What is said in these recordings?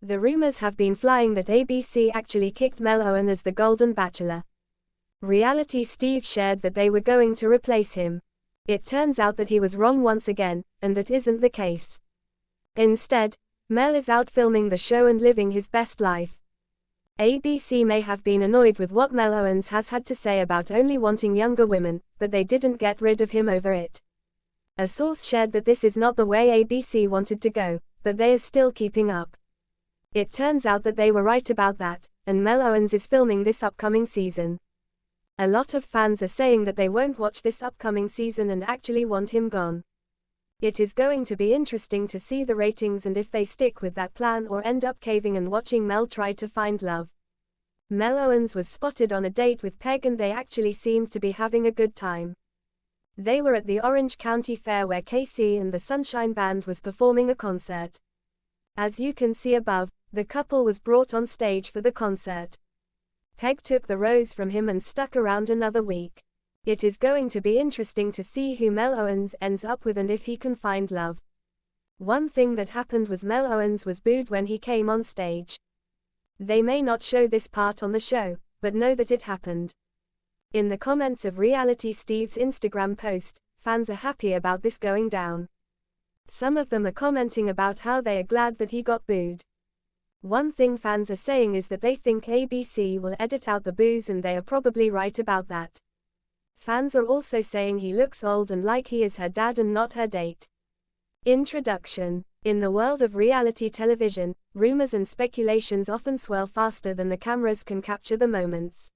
The rumors have been flying that ABC actually kicked Mel Owens as the Golden Bachelor. Reality Steve shared that they were going to replace him. It turns out that he was wrong once again, and that isn't the case. Instead, Mel is out filming the show and living his best life. ABC may have been annoyed with what Mel Owens has had to say about only wanting younger women, but they didn't get rid of him over it. A source shared that this is not the way ABC wanted to go, but they are still keeping up. It turns out that they were right about that, and Mel Owens is filming this upcoming season. A lot of fans are saying that they won't watch this upcoming season and actually want him gone. It is going to be interesting to see the ratings and if they stick with that plan or end up caving and watching Mel try to find love. Mel Owens was spotted on a date with Peg and they actually seemed to be having a good time. They were at the Orange County Fair where Casey and the Sunshine Band was performing a concert. As you can see above, the couple was brought on stage for the concert. Peg took the rose from him and stuck around another week. It is going to be interesting to see who Mel Owens ends up with and if he can find love. One thing that happened was Mel Owens was booed when he came on stage. They may not show this part on the show, but know that it happened. In the comments of Reality Steve's Instagram post, fans are happy about this going down. Some of them are commenting about how they are glad that he got booed. One thing fans are saying is that they think ABC will edit out the boos, and they are probably right about that. Fans are also saying he looks old and like he is her dad and not her date. Introduction. In the world of reality television, rumors and speculations often swirl faster than the cameras can capture the moments.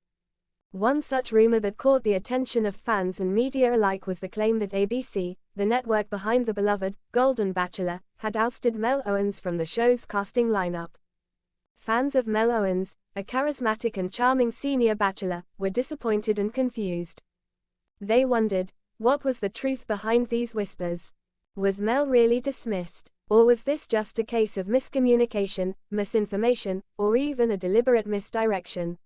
One such rumor that caught the attention of fans and media alike was the claim that ABC, the network behind the beloved Golden Bachelor, had ousted Mel Owens from the show's casting lineup. Fans of Mel Owens, a charismatic and charming senior bachelor, were disappointed and confused. They wondered, what was the truth behind these whispers? Was Mel really dismissed? Or was this just a case of miscommunication, misinformation, or even a deliberate misdirection?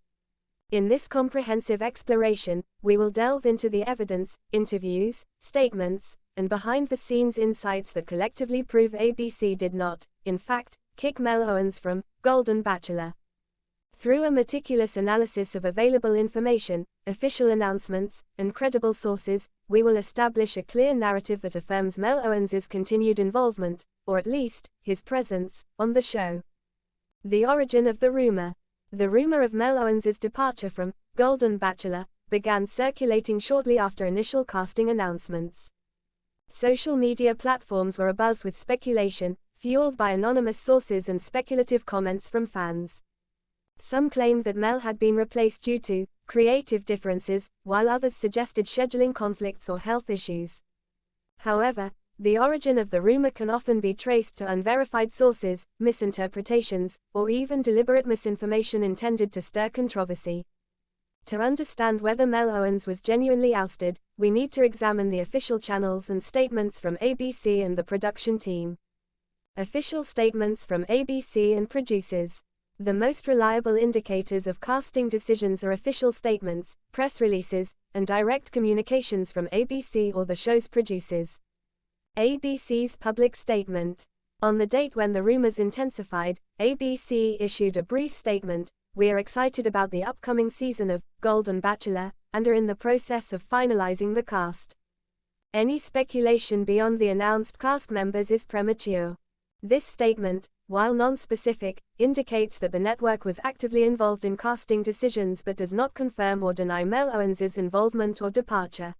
In this comprehensive exploration, we will delve into the evidence, interviews, statements, and behind-the-scenes insights that collectively prove ABC did not, in fact, kick Mel Owens from Golden Bachelor. Through a meticulous analysis of available information, official announcements, and credible sources, we will establish a clear narrative that affirms Mel Owens' continued involvement, or at least, his presence, on the show. The origin of the rumor. The rumor of Mel Owens' departure from Golden Bachelor began circulating shortly after initial casting announcements. Social media platforms were abuzz with speculation, fueled by anonymous sources and speculative comments from fans. Some claimed that Mel had been replaced due to creative differences, while others suggested scheduling conflicts or health issues. However, the origin of the rumor can often be traced to unverified sources, misinterpretations, or even deliberate misinformation intended to stir controversy. To understand whether Mel Owens was genuinely ousted, we need to examine the official channels and statements from ABC and the production team. Official statements from ABC and producers. The most reliable indicators of casting decisions are official statements, press releases, and direct communications from ABC or the show's producers. ABC's public statement. On the date when the rumors intensified, ABC issued a brief statement: "We are excited about the upcoming season of Golden Bachelor, and are in the process of finalizing the cast. Any speculation beyond the announced cast members is premature." This statement, while non-specific, indicates that the network was actively involved in casting decisions but does not confirm or deny Mel Owens' involvement or departure.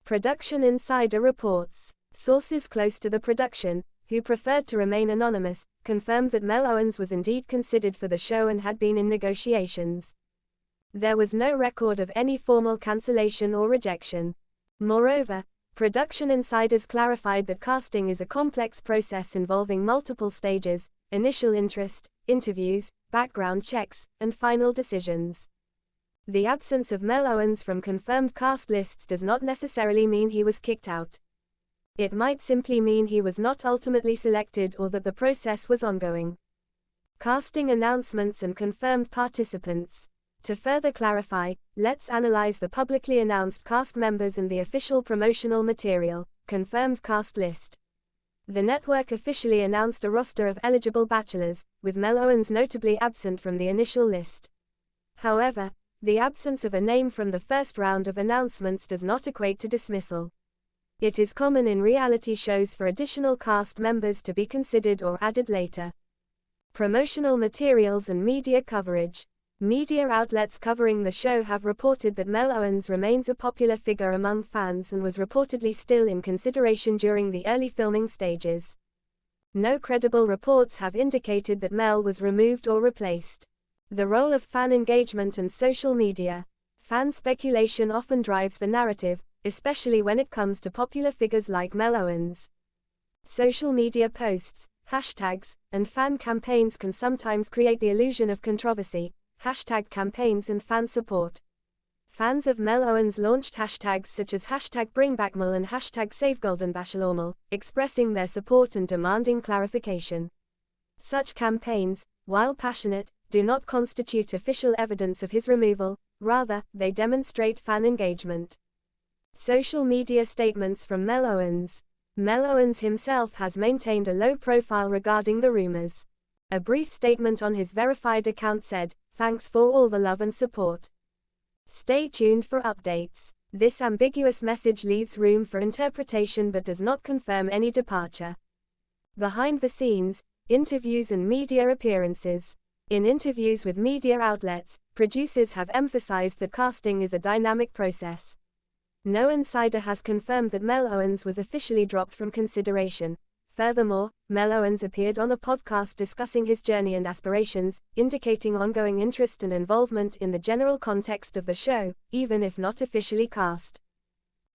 Production insider reports. Sources close to the production, who preferred to remain anonymous, confirmed that Mel Owens was indeed considered for the show and had been in negotiations. There was no record of any formal cancellation or rejection. Moreover, production insiders clarified that casting is a complex process involving multiple stages: initial interest, interviews, background checks, and final decisions. The absence of Mel Owens from confirmed cast lists does not necessarily mean he was kicked out. It might simply mean he was not ultimately selected or that the process was ongoing. Casting announcements and confirmed participants. To further clarify, let's analyze the publicly announced cast members and the official promotional material, confirmed cast list. The network officially announced a roster of eligible bachelors, with Mel Owens notably absent from the initial list. However, the absence of a name from the first round of announcements does not equate to dismissal. It is common in reality shows for additional cast members to be considered or added later. Promotional materials and media coverage. Media outlets covering the show have reported that Mel Owens remains a popular figure among fans and was reportedly still in consideration during the early filming stages. No credible reports have indicated that Mel was removed or replaced. The role of fan engagement and social media. Fan speculation often drives the narrative, especially when it comes to popular figures like Mel Owens. Social media posts, hashtags, and fan campaigns can sometimes create the illusion of controversy. Hashtag campaigns and fan support. Fans of Mel Owens launched hashtags such as #BringBackMel and #SaveGoldenBachelorMel, expressing their support and demanding clarification. Such campaigns, while passionate, do not constitute official evidence of his removal, rather, they demonstrate fan engagement. Social media statements from Mel Owens. Mel Owens himself has maintained a low profile regarding the rumors. A brief statement on his verified account said, "Thanks for all the love and support. Stay tuned for updates." This ambiguous message leaves room for interpretation but does not confirm any departure. Behind the scenes, interviews and media appearances. In interviews with media outlets, producers have emphasized that casting is a dynamic process. No insider has confirmed that Mel Owens was officially dropped from consideration. Furthermore, Mel Owens appeared on a podcast discussing his journey and aspirations, indicating ongoing interest and involvement in the general context of the show, even if not officially cast.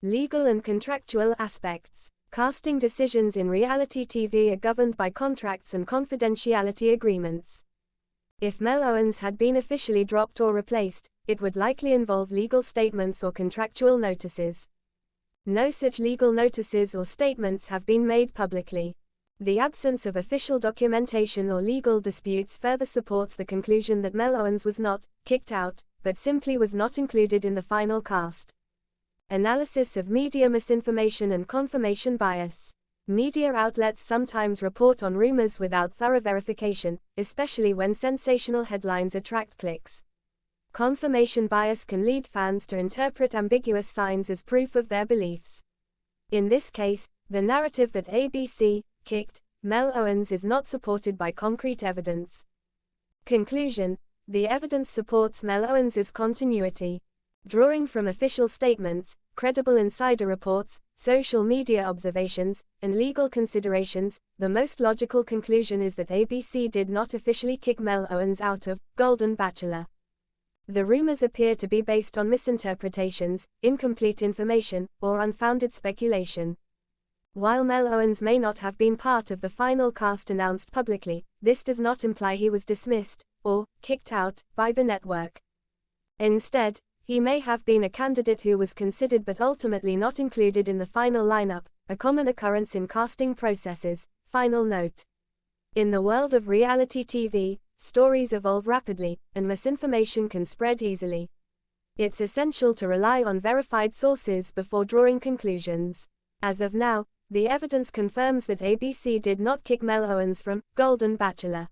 Legal and contractual aspects. Casting decisions in reality TV are governed by contracts and confidentiality agreements. If Mel Owens had been officially dropped or replaced, it would likely involve legal statements or contractual notices. No such legal notices or statements have been made publicly. The absence of official documentation or legal disputes further supports the conclusion that Mel Owens was not kicked out, but simply was not included in the final cast. Analysis of media misinformation and confirmation bias. Media outlets sometimes report on rumors without thorough verification, especially when sensational headlines attract clicks. Confirmation bias can lead fans to interpret ambiguous signs as proof of their beliefs. In this case, the narrative that ABC kicked Mel Owens is not supported by concrete evidence. Conclusion: the evidence supports Mel Owens's continuity. Drawing from official statements, credible insider reports, social media observations, and legal considerations, the most logical conclusion is that ABC did not officially kick Mel Owens out of Golden Bachelor. The rumors appear to be based on misinterpretations, incomplete information, or unfounded speculation. While Mel Owens may not have been part of the final cast announced publicly, this does not imply he was dismissed, or kicked out, by the network. Instead, he may have been a candidate who was considered but ultimately not included in the final lineup, a common occurrence in casting processes. Final note. In the world of reality TV, stories evolve rapidly, and misinformation can spread easily. It's essential to rely on verified sources before drawing conclusions. As of now, the evidence confirms that ABC did not kick Mel Owens from Golden Bachelor.